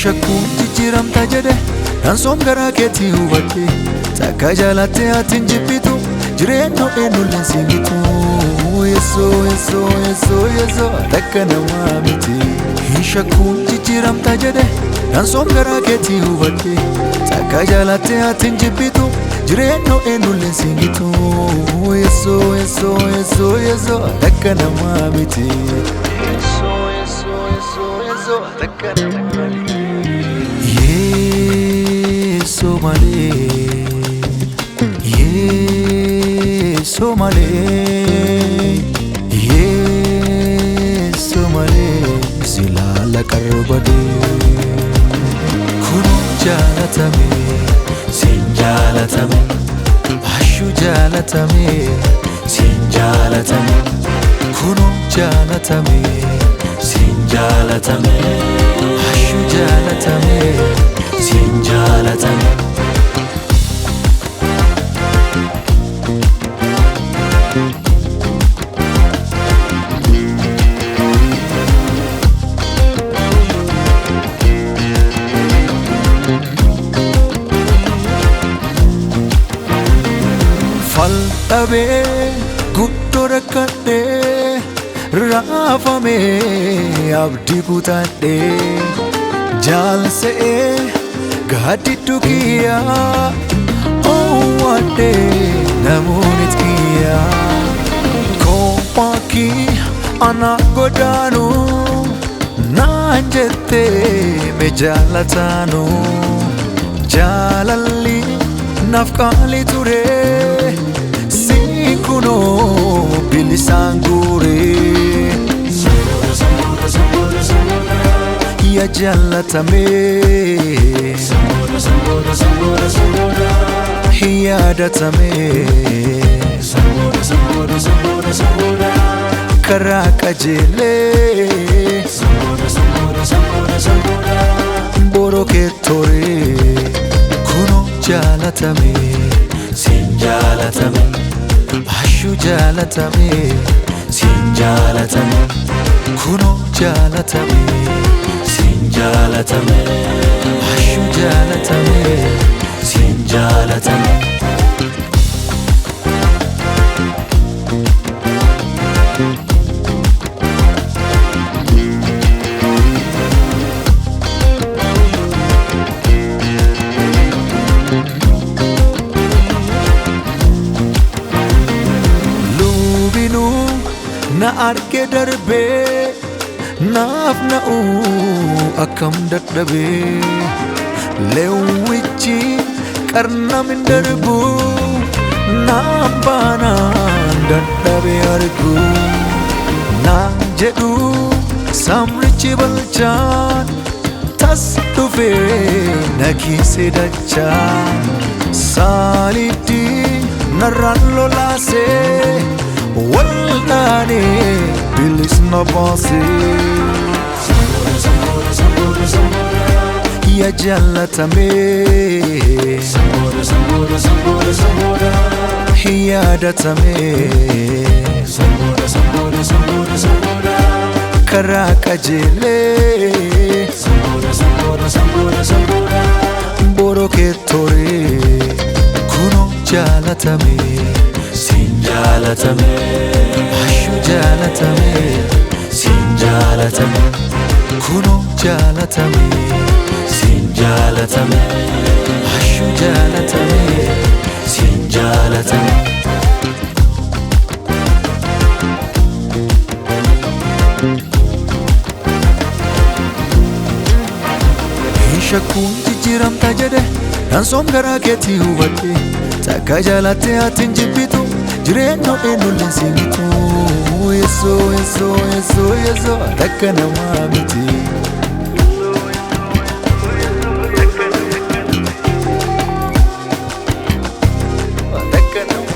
shakkuun jijjiiramta jedhe kan soom garaa keetii hubadhe takka jaalattee ati hin jibbitu jireenya eenyulleen si mitu yeso takka namaa miti shakkuun jijjiiramta jedhe kan soom garaa keetii hubadhe takka jaalattee ati hin jibbitu jireenya eenyulleen si mitu yeso takka namaa miti takka namaa miti Somale, Somale, Somale, Silala karbade. Kunu jalatame, sin jalatame, ashu jalatame, sin jalatame. Kunu jalatame, sin jalatame, ashu jalatame. Sinjalatame Fal'abe guddo rakkadhe raafame abdii kutadhe jaalse'ee Gadiddu kiyya owwadde namoonni kiyya kompaaki ana godaanu naan jette me jaalataanu jaalalli naaf qaalii ture siin kunoo bilisaan guure ya jalatame yadatame karaa qajeelee boroo kee ture kunoo jalatame siin jalatame ashu jalatame siin jalatame kunoo jalatame Jalatame, ashu jalatame, sin jalatame. Lubinu na arge darbe. Naaf na'u akkam dadhabe leewwichi qarnamin darbu naan baanaan dadhabe argu naan jedhu samrichi balchaan tas dhufe nakiise dachaan saalitti narraan lolaase wal'aane bilis na baase ya jalatame yadatame karaa qajeelee boroo kee ture kunoo jalatame sin jalatame ashu jalatame sin jalatame kunoo jalatame sin jalatame ashu jalatame sin jalatame shakkuun jijjiiramta jedhe kan soom garaa keetii hubadhe takka jaalattee ati hin jibbitu jireenya eenyulleen si mitu yeso takka namaa miti takka namaa